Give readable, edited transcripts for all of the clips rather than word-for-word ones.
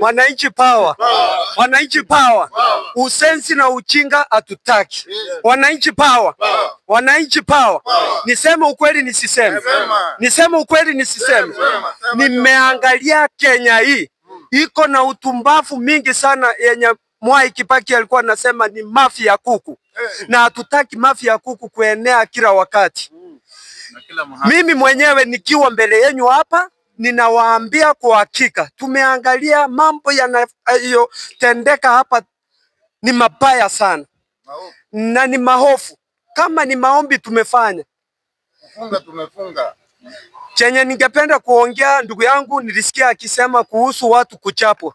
Wananchi power. Wananchi power. Usensi na uchinga hatutaki. Wananchi power. Wananchi power. Niseme ukweli nisiseme. Niseme ukweli nisiseme. Nimeangalia Kenya hii iko na utumbafu mingi sana yenye Mwai Kibaki alikuwa anasema ni mafia ya kuku. Na hatutaki mafia ya kuku kuenea kila wakati. Mimi mwenyewe nikiwa mbele yenu hapa ninawaambia kwa hakika tumeangalia mambo yanayotendeka hapa ni mabaya sana. Na ni mahofu. Kama ni maombi tumefanya. Tumefunga. Chenye ningependa kuongea ndugu yangu nilisikia akisema kuhusu watu kuchapwa.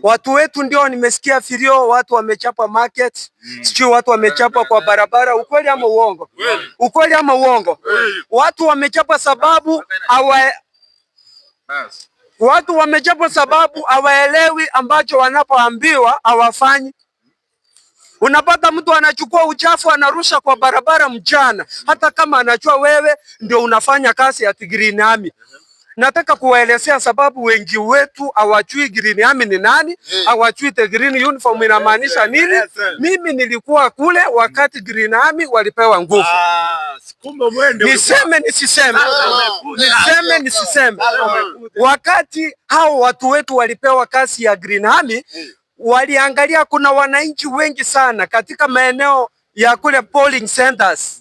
Watu wetu ndio nimesikia filio watu wamechapa market, sio watu wamechapa kwa barabara. Ukweli ama uongo? Ukweli ama uongo? Watu wamechapa sababu hawaelewi ambacho wanapoambiwa hawafanyi. Unapata mtu anachukua uchafu anarusha kwa barabara mchana, hata kama anachua wewe ndio unafanya kazi ya Green Army. Nataka kuwaelezea sababu wengi wetu hawajui Green Army ni nani, hawajui the green uniform inamaanisha nini. Mimi nilikuwa kule wakati Green Army walipewa nguvu. Niseme nisiseme. Niseme nisiseme. Wakati hao watu wetu walipewa kazi ya Green Army, waliangalia kuna wananchi wengi sana katika maeneo ya kule polling centers.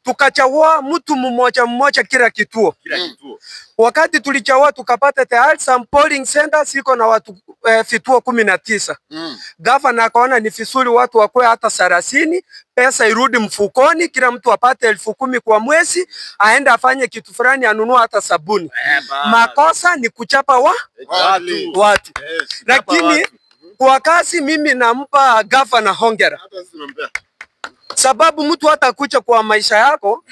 Tukachagua mtu mmoja kila kituo. Wakati tulichagua tukapata tayari some polling centers iko na watu vituo 19. Gavana akaona ni vizuri watu wakwe hata 30, pesa irudi mfukoni, kila mtu apate 10,000 kwa mwezi, aende afanye kitu fulani, anunua hata sabuni. Makosa ni kuchapa watu. Lakini kwa kazi mimi nampa gavana hongera. Sababu mtu hata kucha kwa maisha yako.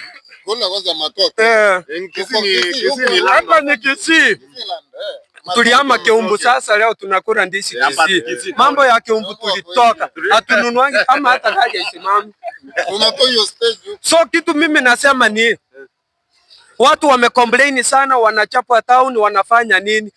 Hapa ni Kisii. Tuliama Keumbu, sasa leo tunakula ndizi Kisii. Mambo ya Keumbu tulitoka. Hatununuangi kama hata gari isimame. So kitu mimi nasema ni watu wamecomplain sana, wanachapa town, wanafanya nini?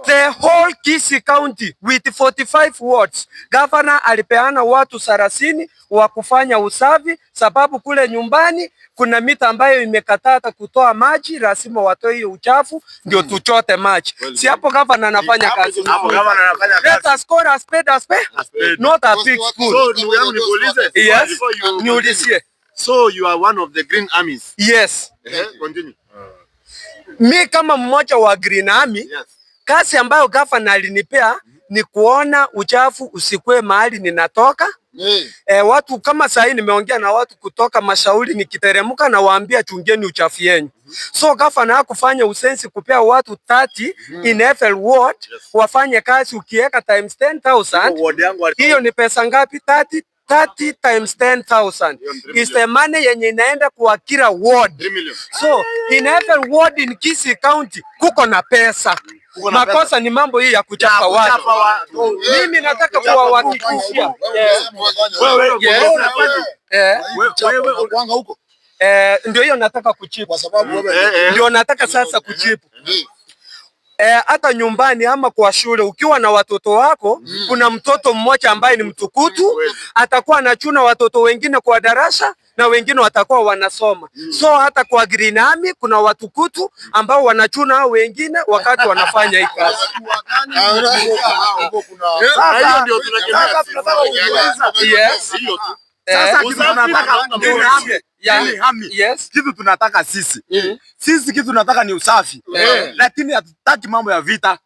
The whole Kisii County with 45 wards, governor alipeana watu 30 wa kufanya usafi, sababu kule nyumbani kuna mita ambayo imekatata kutoa maji, lazima watoe hiyo uchafu ndio tuchote maji. Si hapo governor anafanya kazi? Hapo governor anafanya kazi. Let us call a spade a spade, not a big school. So ndugu yangu niulize. Yes. Niulizie. So you are one of the Green Armies? Yes. Continue. Mi kama mmoja wa Green Army, yes. Kazi ambayo gavana alinipea ni kuona uchafu usikwe mahali ninatoka. Watu kama sahii nimeongea na watu kutoka Mashauri, nikiteremuka na waambia chungeni uchafu yenu. So gavana hakufanya usensi kupea watu 30 in every ward, wafanye kazi. Ukiweka times 10,000, hiyo ni pesa ngapi? 30 times 10,000 is the money yenye inaenda kwa kila ward. So in every ward in Kisii County kuko na pesa. Makosa ni mambo hii ya kuchapa watu. Mimi nataka kuwahakikishia. Ndio hiyo nataka kuchipu. Ndio nataka sasa kuchipu. Hata nyumbani ama kwa shule ukiwa na watoto wako, kuna mtoto mmoja ambaye ni mtukutu, atakuwa anachuna watoto wengine kwa darasa na wengine watakuwa wanasoma. So hata kwa Green Army kuna watukutu ambao wanachuna wengine wakati wanafanya hii kazi. Sasa ndio sasa kitu tunataka sisi. Sisi kitu tunataka ni usafi. Lakini hatutaki mambo ya vita.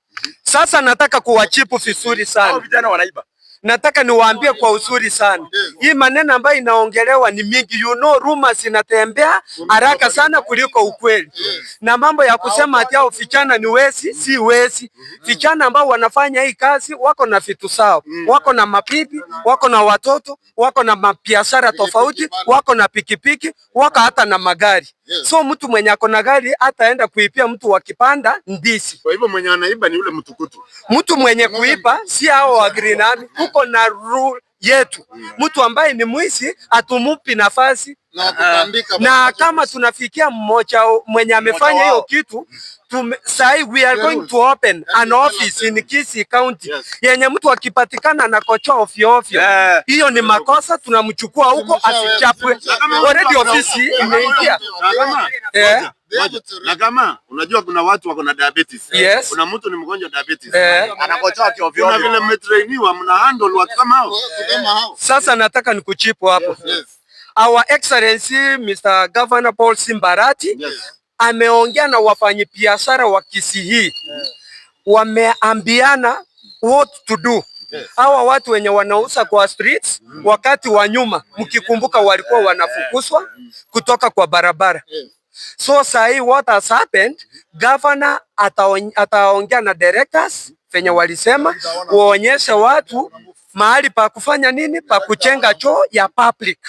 Sasa nataka kuwachipu vizuri sana. Vijana wanaiba. Nataka niwaambie kwa uzuri sana. Hii maneno ambayo inaongelewa ni mingi. You know, rumors inatembea haraka sana kuliko ukweli. Na mambo ya kusema ati hao vijana ni wezi, si wezi. Vijana ambao wanafanya hii kazi wako na vitu sawa. Wako na mapipi, wako na watoto, wako na mabiashara tofauti, wako na pikipiki, wako hata na magari. So mtu mwenye ako na gari hataenda kuipia mtu wa kipanda ndizi. Kwa hivyo mwenye anaiba ni ule mtukutu. Mtu mwenye kuiba si hao wa Green Army. Kuko na rule yetu. Mtu ambaye ni mwizi atumupi nafasi na kama tunafikia mmoja mwenye amefanya hiyo kitu sai, we are going to open an office in Kisii County yenye mtu akipatikana na kocha ovyo, hiyo ni makosa, tunamchukua huko asichapwe. Already ofisi imeingia. Na kama unajua kuna watu wako na diabetes. Kuna mtu ni mgonjwa diabetes. Anakocha ovyo. Kuna vile mmetrainiwa mna handle watu kama hao. Sasa nataka nikuchipu hapo. Our Excellency Mr. Governor Paul Simbarati ameongea na wafanyabiashara wa Kisii. Wameambiana what to do. Hawa watu wenye wanauza kwa streets wakati wa nyuma, mkikumbuka, walikuwa wanafukuzwa kutoka kwa barabara. So sahi what has happened, governor ataongea na directors venye walisema waonyeshe watu mahali pa kufanya nini, pa kuchenga choo ya public.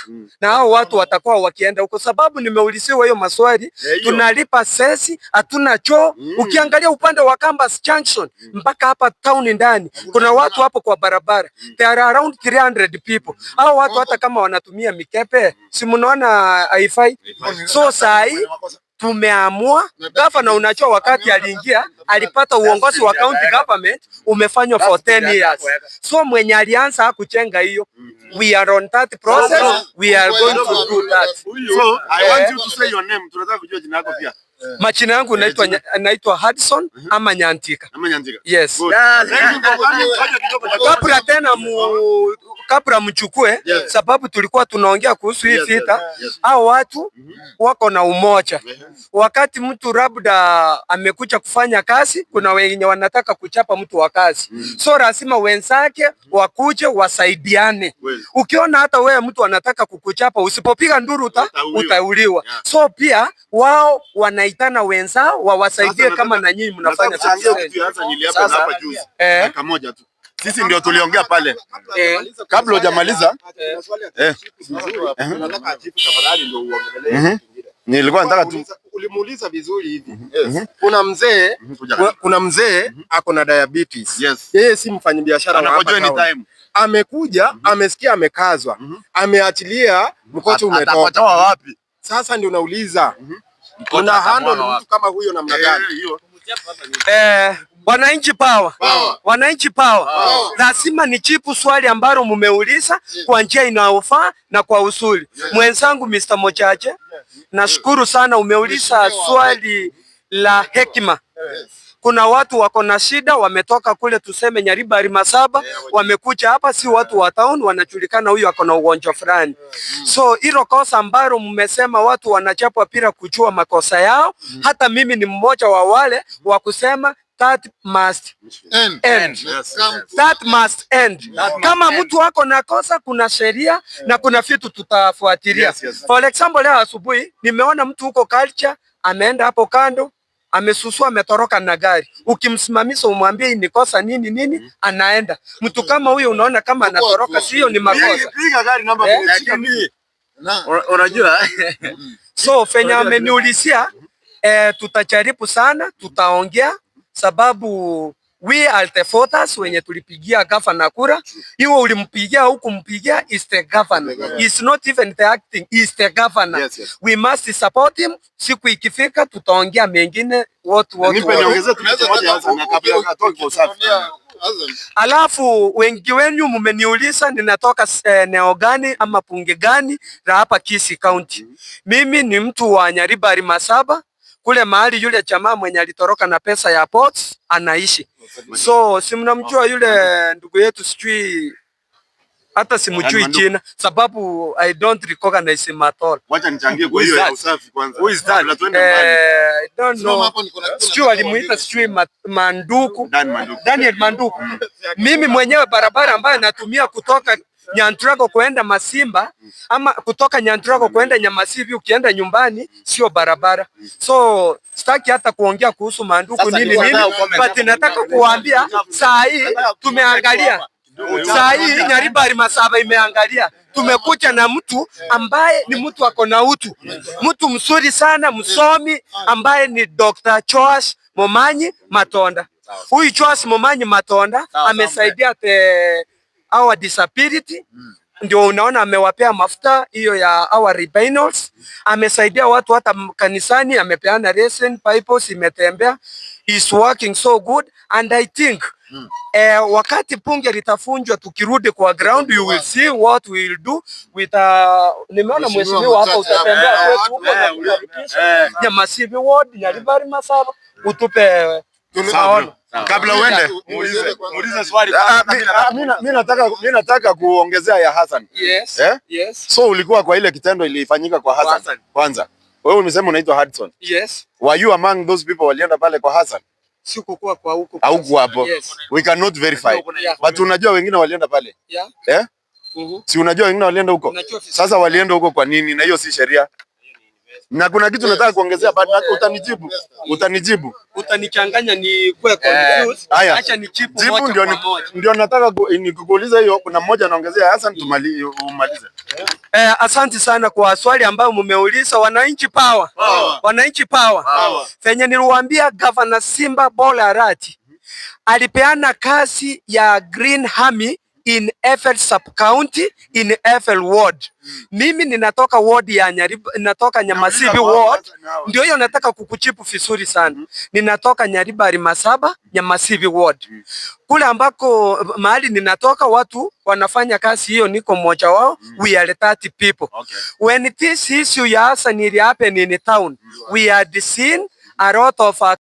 Na hao watu watakuwa wakienda huko, sababu nimeuliziwa hiyo maswali. Tunalipa sesi, hatuna choo. Ukiangalia upande wa Campus Junction mpaka hapa town ndani, kuna watu hapo kwa barabara. There are around 300 people. Hao watu hata kama wanatumia mikepe, si mnaona haifai. So sahi tumeamua, gavana, unajua wakati aliingia alipata uongozi wa county government umefanywa for 10 years. So mwenye alianza kuchenga hiyo, we are on that process, we are going to do that. So I want you to say your name. Tunataka kujua jina lako pia. Majina yangu naitwa Hudson ama Nyantika. Yes. Kabla mchukue, sababu tulikuwa tunaongea kuhusu hii vita. Hao watu wako na umoja. Wakati mtu labda amekuja kufanya kazi, kuna wenye wanataka kuchapa mtu wa kazi. So lazima wenzake wakuje wasaidiane. Ukiona hata wewe mtu anataka kukuchapa, usipopiga nduru utauliwa. So pia wao wanaitana wenzao wawasaidie kama na nyinyi mnafanya. Dakika moja tu. Sisi ndio tuliongea pale. Kabla hujamaliza. Nilikuwa nataka tu ulimuuliza vizuri hivi. Kuna mzee ako na diabetes. Yeye si mfanyabiashara wa hapa. Amekuja, amesikia amekazwa. Ameachilia mkocho umetoka. Atatoa wapi? Sasa ndio nauliza. Una handle mtu kama huyo namna gani? Wananchi power. Wananchi power. Lazima nijibu swali ambalo mmeuliza kwa njia inayofaa na kwa usuli. Mwenzangu Mr. Mochache, nashukuru sana umeuliza swali la hekima. Kuna watu wako na shida, wametoka kule tuseme Nyaribari Masaba, wamekuja hapa, si watu wa town, wanajulikana huyu ako na ugonjwa fulani. So hilo kosa ambalo mmesema watu wanachapwa bila kujua makosa yao, hata mimi ni mmoja wa wale wa kusema that must end. That must end. Kama mtu wako na kosa, kuna sheria na kuna vitu tutafuatilia. For example, leo asubuhi nimeona mtu huko culture ameenda hapo kando, amesusua, ametoroka na gari. Ukimsimamisha umwambie hii ni kosa nini, anaenda. Mtu kama huyo unaona kama anatoroka, sio ni makosa. Piga gari namba unajua. So fenya ameniulizia, tutajaribu sana, tutaongea, sababu we are the voters wenye tulipigia governor kura. Iwe ulimpigia huku mpigia, is the governor. Is not even the acting, is the governor. We must support him. Siku ikifika tutaongea mengine Alafu wengi wenu mmeniuliza ninatoka eneo gani ama punge gani la hapa Kisii County. Mimi ni mtu wa Nyaribari Masaba, kule mahali yule jamaa mwenye alitoroka na pesa ya ports anaishi. So si mnamjua yule ndugu yetu, sijui hata simjui jina sababu I don't recognize him at all. Wacha nichangie kwa hiyo ya usafi kwanza. Who is that? I don't know. Sijui alimuita sijui Manduku. Daniel Manduku. Mimi mwenyewe barabara ambayo natumia kutoka Nyantrago kuenda Masimba ama kutoka Nyantrago kuenda Nyamasibi ukienda nyumbani sio barabara. So sitaki hata kuongea kuhusu Manduku nini, but nataka kuambia saa hii tumeangalia. Saa hii Nyaribari Masaba imeangalia. Tumekuja na mtu ambaye ni mtu ako na utu. Mtu mzuri sana, msomi, ambaye ni Dr. Joas Momanyi Matonda. Huyu Joas Momanyi Matonda amesaidia our disability. Ndio unaona amewapea mafuta hiyo ya our Rhinos. Amesaidia watu hata kanisani, amepeana resin pipes, imetembea. Is working so good and I think wakati bunge litafunjwa tukirudi kwa ground, you will see what we will do with nimeona mheshimiwa hapa utatembea kwetu huko na kuhakikisha Nyamasibi ward, Nyaribari Masaba utupe tunaona. Kabla uende muulize swali. Mimi nataka kuongezea ya Hassan. Yes. Yes. So ulikuwa kwa ile kitendo ilifanyika kwa Hassan kwanza. Wewe umesema unaitwa Hudson. Yes. Were you among those people walienda pale kwa Hassan? Sikukuwa kwa huko. Au hapo. Yes. We cannot verify. But unajua wengine walienda pale. Yeah. Si unajua wengine walienda huko. Sasa walienda huko kwa nini? Na hiyo si sheria. Na kuna kitu nataka kuongezea baada yako utanijibu. Utanichanganya ni kwa confused. Acha nijibu moja kwa moja. Ndio nataka nikuuliza hiyo, kuna mmoja anaongezea Hassan umalize. Asante sana kwa swali ambayo mmeuliza. Wananchi power. Wananchi power. Fenye niliwaambia Governor Simba Bola Arati alipeana kazi ya Green Army in Eiffel sub county in Eiffel ward. Mimi ninatoka ward ya ninatoka Nyamasibi ward. Ndio hiyo nataka kukuchipu vizuri sana. Ninatoka Nyaribari Masaba, Nyamasibi ward. Kule ambako mahali ninatoka watu wanafanya kazi hiyo, niko mmoja wao. We are 30 people. When this issue ya Hassan ili happen in town, we had seen a lot of